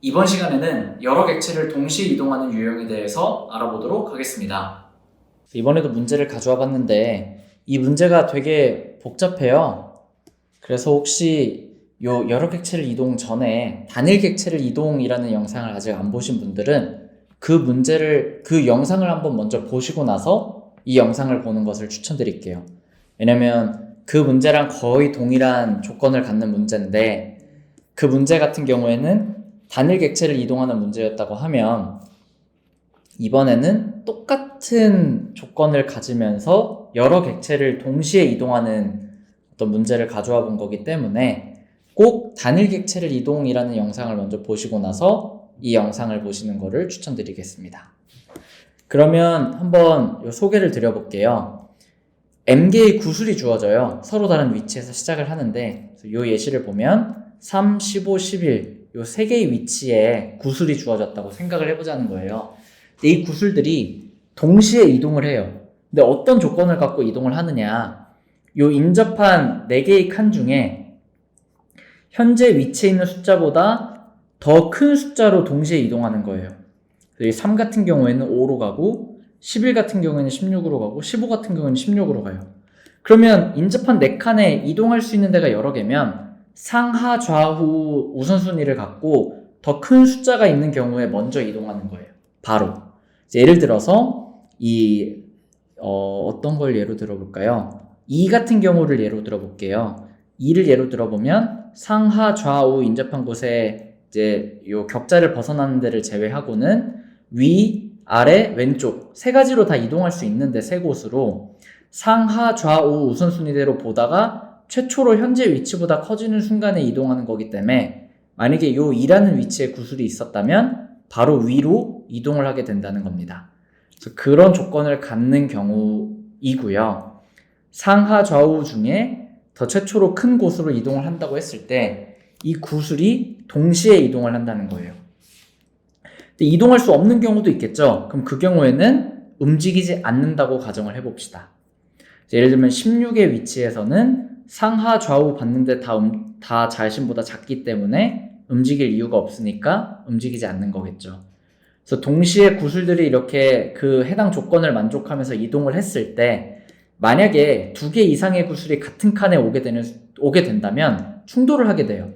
이번 시간에는 여러 객체를 동시에 이동하는 유형에 대해서 알아보도록 하겠습니다. 이번에도 문제를 가져와 봤는데 이 문제가 되게 복잡해요. 그래서 혹시 여러 객체를 이동 전에 단일 객체를 이동이라는 영상을 아직 안 보신 분들은 그 영상을 한번 먼저 보시고 나서 이 영상을 보는 것을 추천드릴게요. 왜냐면 그 문제랑 거의 동일한 조건을 갖는 문제인데 그 문제 같은 경우에는 단일 객체를 이동하는 문제였다고 하면 이번에는 똑같은 조건을 가지면서 여러 객체를 동시에 이동하는 어떤 문제를 가져와 본 거기 때문에 꼭 단일 객체를 이동이라는 영상을 먼저 보시고 나서 이 영상을 보시는 거를 추천드리겠습니다. 그러면 한번 소개를 드려볼게요. m개의 구슬이 주어져요. 서로 다른 위치에서 시작을 하는데 이 예시를 보면 3, 15, 11 이 세 개의 위치에 구슬이 주어졌다고 생각을 해보자는 거예요. 근데 이 구슬들이 동시에 이동을 해요. 근데 어떤 조건을 갖고 이동을 하느냐, 이 인접한 4개의 칸 중에 현재 위치에 있는 숫자보다 더 큰 숫자로 동시에 이동하는 거예요. 3 같은 경우에는 5로 가고 11 같은 경우에는 16으로 가고 15 같은 경우에는 16으로 가요. 그러면 인접한 4칸에 이동할 수 있는 데가 여러 개면 상하 좌우 우선순위를 갖고 더 큰 숫자가 있는 경우에 먼저 이동하는 거예요. 바로 예를 들어서 어떤 걸 예로 들어볼까요? 2 같은 경우를 예로 들어볼게요. 2를 예로 들어보면 상하 좌우 인접한 곳에 이제 요 격자를 벗어나는 데를 제외하고는 위, 아래, 왼쪽 세 가지로 다 이동할 수 있는데 세 곳으로 상하 좌우 우선순위대로 보다가 최초로 현재 위치보다 커지는 순간에 이동하는 거기 때문에 만약에 요 2라는 위치에 구슬이 있었다면 바로 위로 이동을 하게 된다는 겁니다. 그래서 그런 조건을 갖는 경우이고요. 상하 좌우 중에 더 최초로 큰 곳으로 이동을 한다고 했을 때 이 구슬이 동시에 이동을 한다는 거예요. 근데 이동할 수 없는 경우도 있겠죠. 그럼 그 경우에는 움직이지 않는다고 가정을 해봅시다. 예를 들면 16의 위치에서는 상하 좌우 봤는데 다 자신보다 작기 때문에 움직일 이유가 없으니까 움직이지 않는 거겠죠. 그래서 동시에 구슬들이 이렇게 그 해당 조건을 만족하면서 이동을 했을 때 만약에 2개 이상의 구슬이 같은 칸에 오게 된다면 충돌을 하게 돼요.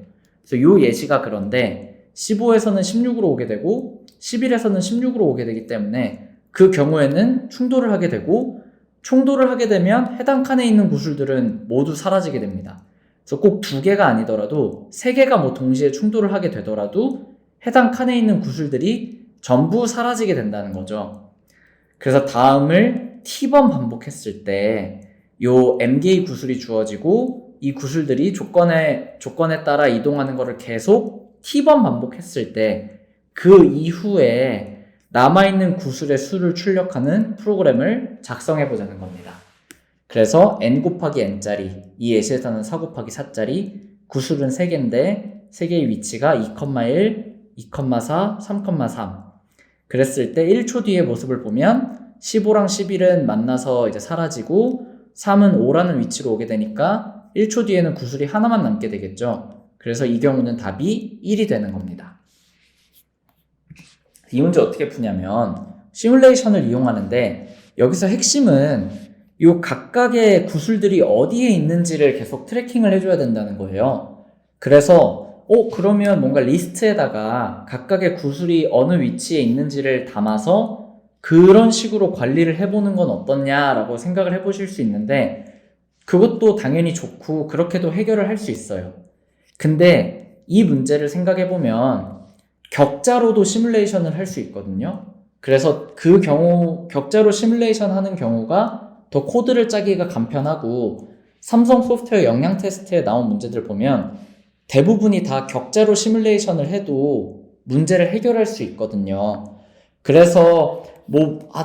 그래서 이 예시가 그런데 15에서는 16으로 오게 되고 11에서는 16으로 오게 되기 때문에 그 경우에는 충돌을 하게 되고 충돌을 하게 되면 해당 칸에 있는 구슬들은 모두 사라지게 됩니다. 그래서 꼭 2개가 아니더라도 3개가 동시에 충돌을 하게 되더라도 해당 칸에 있는 구슬들이 전부 사라지게 된다는 거죠. 그래서 다음을 t번 반복했을 때 요 m개의 구슬이 주어지고 이 구슬들이 조건에 따라 이동하는 것을 계속 t번 반복했을 때 그 이후에 남아있는 구슬의 수를 출력하는 프로그램을 작성해 보자는 겁니다. 그래서 n 곱하기 n짜리, 이 예시에서는 4 곱하기 4짜리 구슬은 3개인데 3개의 위치가 2,1, 2,4, 3,3 그랬을 때 1초 뒤의 모습을 보면 15랑 11은 만나서 이제 사라지고 3은 5라는 위치로 오게 되니까 1초 뒤에는 구슬이 하나만 남게 되겠죠. 그래서 이 경우는 답이 1이 되는 겁니다. 이 문제 어떻게 푸냐면 시뮬레이션을 이용하는데 여기서 핵심은 이 각각의 구슬들이 어디에 있는지를 계속 트래킹을 해줘야 된다는 거예요. 그래서 그러면 뭔가 리스트에다가 각각의 구슬이 어느 위치에 있는지를 담아서 그런 식으로 관리를 해보는 건 어떻냐라고 생각을 해보실 수 있는데 그것도 당연히 좋고 그렇게도 해결을 할 수 있어요. 근데 이 문제를 생각해보면 격자로도 시뮬레이션을 할 수 있거든요. 그래서 그 경우 격자로 시뮬레이션 하는 경우가 더 코드를 짜기가 간편하고 삼성 소프트웨어 역량 테스트에 나온 문제들 보면 대부분이 다 격자로 시뮬레이션을 해도 문제를 해결할 수 있거든요. 그래서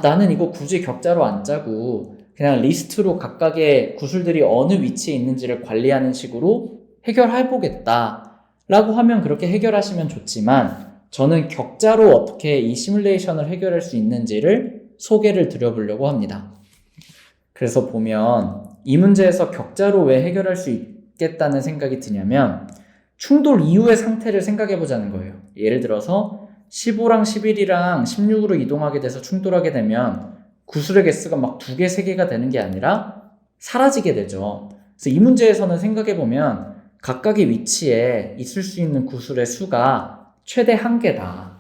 나는 이거 굳이 격자로 안 짜고 그냥 리스트로 각각의 구슬들이 어느 위치에 있는지를 관리하는 식으로 해결해보겠다 라고 하면 그렇게 해결하시면 좋지만 저는 격자로 어떻게 이 시뮬레이션을 해결할 수 있는지를 소개를 드려보려고 합니다. 그래서 보면 이 문제에서 격자로 왜 해결할 수 있겠다는 생각이 드냐면 충돌 이후의 상태를 생각해 보자는 거예요. 예를 들어서 15랑 11이랑 16으로 이동하게 돼서 충돌하게 되면 구슬의 개수가 막 2개, 3개가 되는 게 아니라 사라지게 되죠. 그래서 이 문제에서는 생각해 보면 각각의 위치에 있을 수 있는 구슬의 수가 최대 1개다.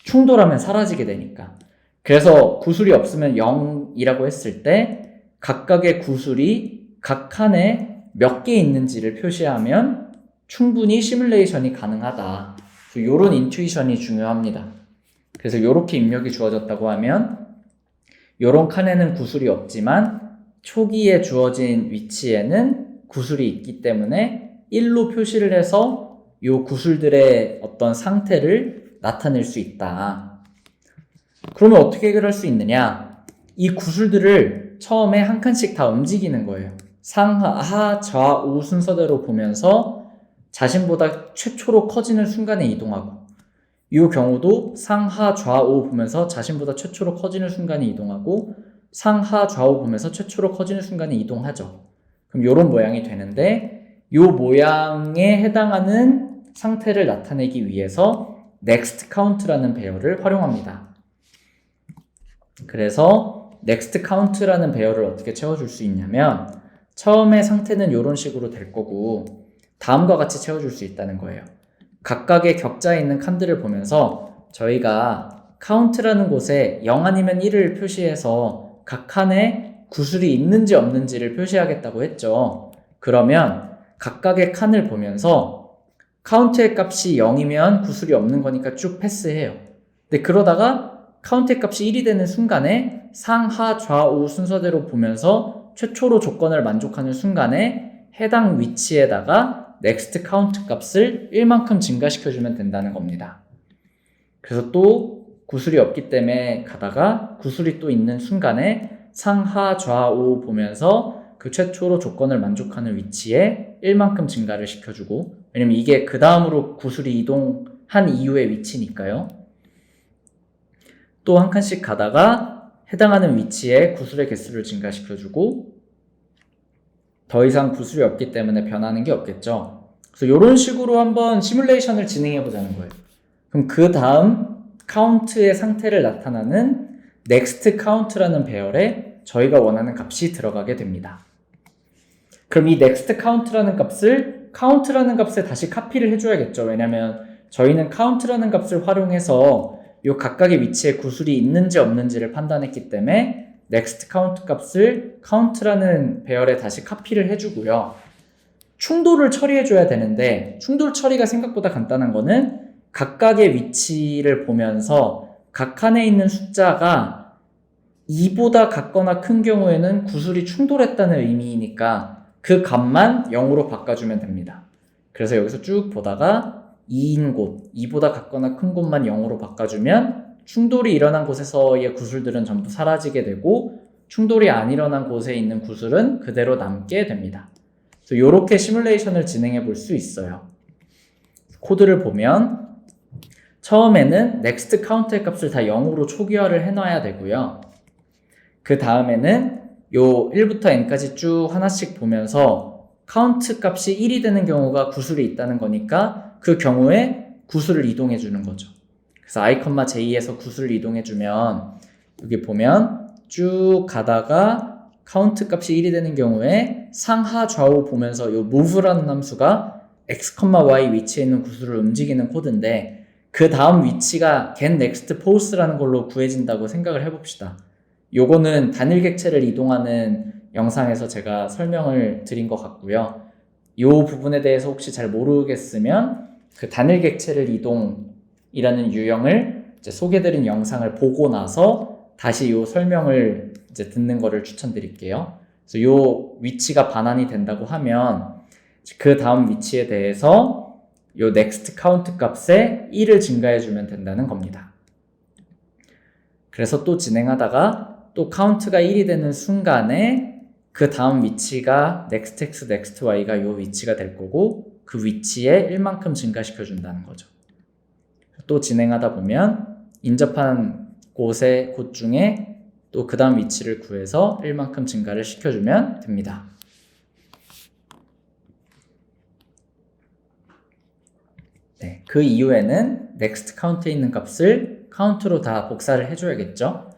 충돌하면 사라지게 되니까. 그래서 구슬이 없으면 0이라고 했을 때 각각의 구슬이 각 칸에 몇 개 있는지를 표시하면 충분히 시뮬레이션이 가능하다. 이런 인투이션이 중요합니다. 그래서 이렇게 입력이 주어졌다고 하면 이런 칸에는 구슬이 없지만 초기에 주어진 위치에는 구슬이 있기 때문에 1로 표시를 해서 이 구슬들의 어떤 상태를 나타낼 수 있다. 그러면 어떻게 해결할 수 있느냐? 이 구슬들을 처음에 한 칸씩 다 움직이는 거예요. 상하, 좌우 순서대로 보면서 자신보다 최초로 커지는 순간에 이동하고, 이 경우도 상하, 좌우 보면서 자신보다 최초로 커지는 순간에 이동하고, 상하, 좌우 보면서 최초로 커지는 순간에 이동하죠. 그럼 이런 모양이 되는데, 이 모양에 해당하는 상태를 나타내기 위해서 next count라는 배열을 활용합니다. 그래서 next count라는 배열을 어떻게 채워줄 수 있냐면 처음에 상태는 이런 식으로 될 거고 다음과 같이 채워줄 수 있다는 거예요. 각각의 격자에 있는 칸들을 보면서 저희가 count라는 곳에 0 아니면 1을 표시해서 각 칸에 구슬이 있는지 없는지를 표시하겠다고 했죠. 그러면 각각의 칸을 보면서 count의 값이 0이면 구슬이 없는 거니까 쭉 패스해요. 근데 그러다가 count의 값이 1이 되는 순간에 상하, 좌우 순서대로 보면서 최초로 조건을 만족하는 순간에 해당 위치에다가 next count 값을 1만큼 증가시켜주면 된다는 겁니다. 그래서 또 구슬이 없기 때문에 가다가 구슬이 또 있는 순간에 상하, 좌우 보면서 그 최초로 조건을 만족하는 위치에 1만큼 증가를 시켜주고, 왜냐면 이게 그 다음으로 구슬이 이동한 이후의 위치니까요. 또 한 칸씩 가다가 해당하는 위치에 구슬의 개수를 증가시켜주고 더 이상 구슬이 없기 때문에 변하는 게 없겠죠. 그래서 이런 식으로 한번 시뮬레이션을 진행해 보자는 거예요. 그럼 그 다음 count의 상태를 나타나는 next count라는 배열에 저희가 원하는 값이 들어가게 됩니다. 그럼 이 next count라는 값을 count라는 값에 다시 카피를 해줘야겠죠. 왜냐면 저희는 count라는 값을 활용해서 이 각각의 위치에 구슬이 있는지 없는지를 판단했기 때문에 next count 값을 count라는 배열에 다시 카피를 해주고요. 충돌을 처리해줘야 되는데 충돌 처리가 생각보다 간단한 거는 각각의 위치를 보면서 각 칸에 있는 숫자가 2보다 같거나 큰 경우에는 구슬이 충돌했다는 의미이니까 그 값만 0으로 바꿔주면 됩니다. 그래서 여기서 쭉 보다가 2인 곳, 2보다 같거나 큰 곳만 0으로 바꿔주면 충돌이 일어난 곳에서의 구슬들은 전부 사라지게 되고 충돌이 안 일어난 곳에 있는 구슬은 그대로 남게 됩니다. 그래서 이렇게 시뮬레이션을 진행해 볼 수 있어요. 코드를 보면 처음에는 next count의 값을 다 0으로 초기화를 해놔야 되고요. 그 다음에는 요 1부터 n까지 쭉 하나씩 보면서 count 값이 1이 되는 경우가 구슬이 있다는 거니까 그 경우에 구슬을 이동해 주는 거죠. 그래서 i, j에서 구슬을 이동해 주면 여기 보면 쭉 가다가 count 값이 1이 되는 경우에 상하 좌우 보면서 이 move라는 함수가 x, y 위치에 있는 구슬을 움직이는 코드인데 그 다음 위치가 get next pose라는 걸로 구해진다고 생각을 해봅시다. 요거는 단일 객체를 이동하는 영상에서 제가 설명을 드린 것 같고요. 이 부분에 대해서 혹시 잘 모르겠으면 그 단일 객체를 이동이라는 유형을 이제 소개드린 영상을 보고 나서 다시 이 설명을 이제 듣는 거를 추천드릴게요. 그래서 이 위치가 반환이 된다고 하면 그 다음 위치에 대해서 이 next count 값에 1을 증가해 주면 된다는 겁니다. 그래서 또 진행하다가 또 count가 1이 되는 순간에 그 다음 위치가 next x, next y가 이 위치가 될 거고 그 위치에 1만큼 증가시켜 준다는 거죠. 또 진행하다 보면 인접한 곳 중에 또 그 다음 위치를 구해서 1만큼 증가를 시켜주면 됩니다. 그 이후에는 next count에 있는 값을 count로 다 복사를 해줘야겠죠.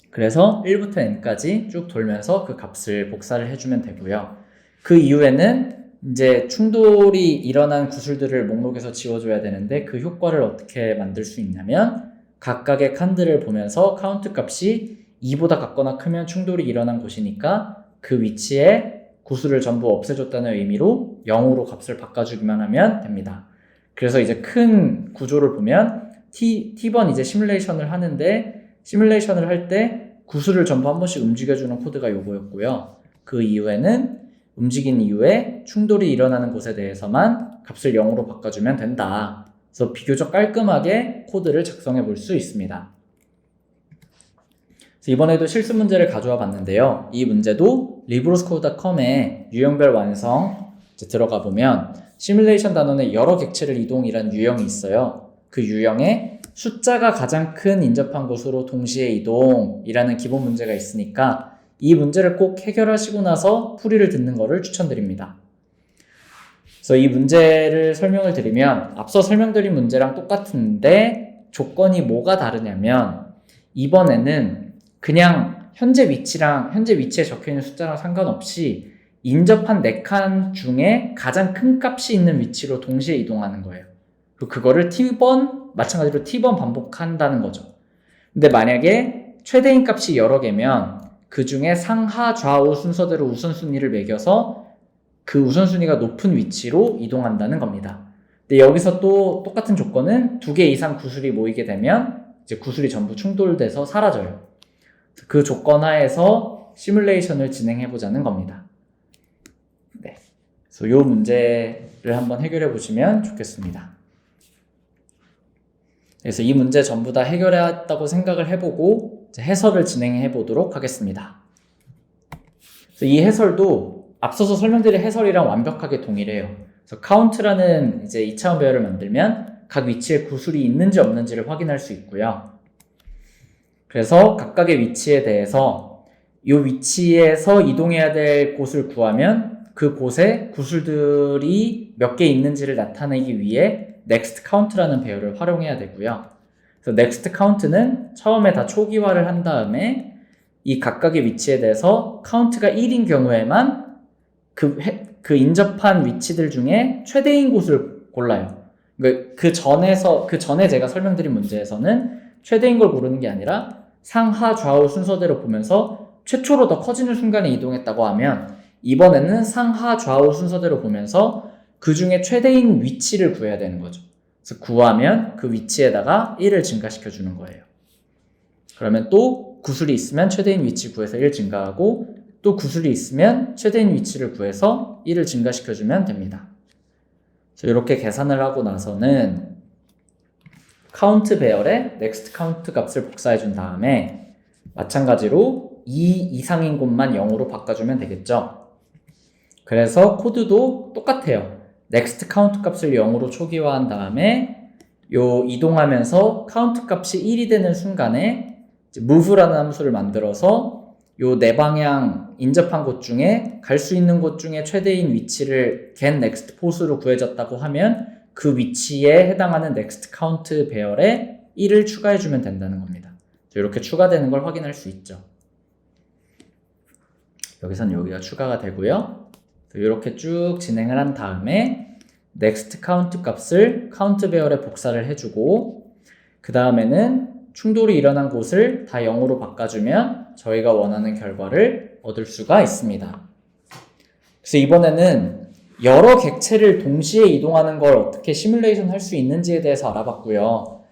그래서 1부터 n까지 쭉 돌면서 그 값을 복사를 해주면 되고요. 그 이후에는 이제 충돌이 일어난 구술들을 목록에서 지워줘야 되는데 그 효과를 어떻게 만들 수 있냐면 각각의 칸들을 보면서 카운트 값이 2보다 같거나 크면 충돌이 일어난 곳이니까 그 위치에 구술을 전부 없애줬다는 의미로 0으로 값을 바꿔주기만 하면 됩니다. 그래서 이제 큰 구조를 보면 T번 이제 시뮬레이션을 하는데 시뮬레이션을 할 때 구술을 전부 한 번씩 움직여주는 코드가 요거였고요. 그 이후에는 움직인 이후에 충돌이 일어나는 곳에 대해서만 값을 0으로 바꿔주면 된다. 그래서 비교적 깔끔하게 코드를 작성해 볼 수 있습니다. 그래서 이번에도 실습 문제를 가져와 봤는데요. 이 문제도 librosco.com에 유형별 완성 들어가 보면 시뮬레이션 단원에 여러 객체를 이동이란 유형이 있어요. 그 유형에 숫자가 가장 큰 인접한 곳으로 동시에 이동이라는 기본 문제가 있으니까 이 문제를 꼭 해결하시고 나서 풀이를 듣는 것을 추천드립니다. 그래서 이 문제를 설명을 드리면 앞서 설명드린 문제랑 똑같은데 조건이 뭐가 다르냐면 이번에는 그냥 현재 위치에 적혀있는 숫자랑 상관없이 인접한 4칸 중에 가장 큰 값이 있는 위치로 동시에 이동하는 거예요. 그거를 마찬가지로 T번 반복한다는 거죠. 근데 만약에 최대인 값이 여러 개면 그 중에 상하 좌우 순서대로 우선순위를 매겨서 그 우선순위가 높은 위치로 이동한다는 겁니다. 근데 여기서 또 똑같은 조건은 2개 이상 구술이 모이게 되면 이제 구술이 전부 충돌돼서 사라져요. 그 조건 하에서 시뮬레이션을 진행해 보자는 겁니다. 네. 그래서 이 문제를 한번 해결해 보시면 좋겠습니다. 그래서 이 문제 전부 다 해결했다고 생각을 해보고 해설을 진행해 보도록 하겠습니다. 그래서 이 해설도 앞서서 설명드린 해설이랑 완벽하게 동일해요. 그래서 count라는 이제 2차원 배열을 만들면 각 위치에 구술이 있는지 없는지를 확인할 수 있고요. 그래서 각각의 위치에 대해서 이 위치에서 이동해야 될 곳을 구하면 그 곳에 구술들이 몇 개 있는지를 나타내기 위해 next count라는 배열을 활용해야 되고요. 그래서 next count는 처음에 다 초기화를 한 다음에 이 각각의 위치에 대해서 count가 1인 경우에만 그 인접한 위치들 중에 최대인 곳을 골라요. 그 전에 제가 설명드린 문제에서는 최대인 걸 고르는 게 아니라 상하 좌우 순서대로 보면서 최초로 더 커지는 순간에 이동했다고 하면 이번에는 상하 좌우 순서대로 보면서 그 중에 최대인 위치를 구해야 되는 거죠. 그래서 구하면 그 위치에다가 1을 증가시켜 주는 거예요. 그러면 또 구술이 있으면 최대인 위치 구해서 1 증가하고 또 구술이 있으면 최대인 위치를 구해서 1을 증가시켜 주면 됩니다. 그래서 이렇게 계산을 하고 나서는 count 배열에 next count 값을 복사해 준 다음에 마찬가지로 2 이상인 곳만 0으로 바꿔주면 되겠죠. 그래서 코드도 똑같아요. next count 값을 0으로 초기화한 다음에 이동하면서 count 값이 1이 되는 순간에 move라는 함수를 만들어서 네 방향 인접한 곳 중에 갈 수 있는 곳 중에 최대인 위치를 get next post로 구해졌다고 하면 그 위치에 해당하는 next count 배열에 1을 추가해주면 된다는 겁니다. 이렇게 추가되는 걸 확인할 수 있죠. 여기선 여기가 추가가 되고요. 이렇게 쭉 진행을 한 다음에 next count 값을 count 배열에 복사를 해주고 그 다음에는 충돌이 일어난 곳을 다 0으로 바꿔주면 저희가 원하는 결과를 얻을 수가 있습니다. 그래서 이번에는 여러 객체를 동시에 이동하는 걸 어떻게 시뮬레이션 할 수 있는지에 대해서 알아봤고요.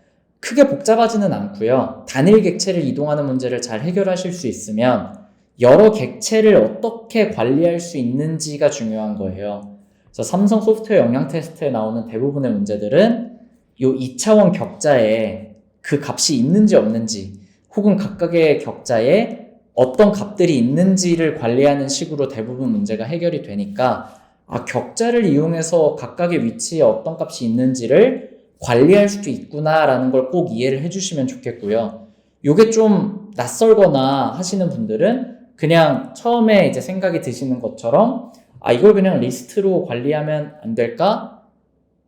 크게 복잡하지는 않고요. 단일 객체를 이동하는 문제를 잘 해결하실 수 있으면 여러 객체를 어떻게 관리할 수 있는지가 중요한 거예요. 그래서 삼성 소프트웨어 역량 테스트에 나오는 대부분의 문제들은 이 2차원 격자에 그 값이 있는지 없는지 혹은 각각의 격자에 어떤 값들이 있는지를 관리하는 식으로 대부분 문제가 해결이 되니까 격자를 이용해서 각각의 위치에 어떤 값이 있는지를 관리할 수도 있구나라는 걸 꼭 이해를 해주시면 좋겠고요. 요게 좀 낯설거나 하시는 분들은 그냥 처음에 이제 생각이 드시는 것처럼 이걸 그냥 리스트로 관리하면 안 될까?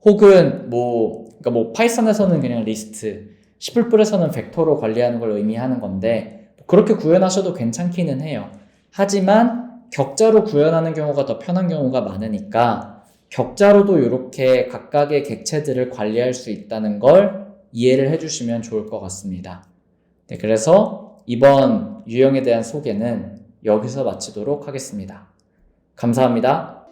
혹은 그러니까 파이썬에서는 그냥 리스트, C++에서는 벡터로 관리하는 걸 의미하는 건데 그렇게 구현하셔도 괜찮기는 해요. 하지만 격자로 구현하는 경우가 더 편한 경우가 많으니까 격자로도 이렇게 각각의 객체들을 관리할 수 있다는 걸 이해를 해주시면 좋을 것 같습니다. 네, 그래서 이번 유형에 대한 소개는 여기서 마치도록 하겠습니다. 감사합니다.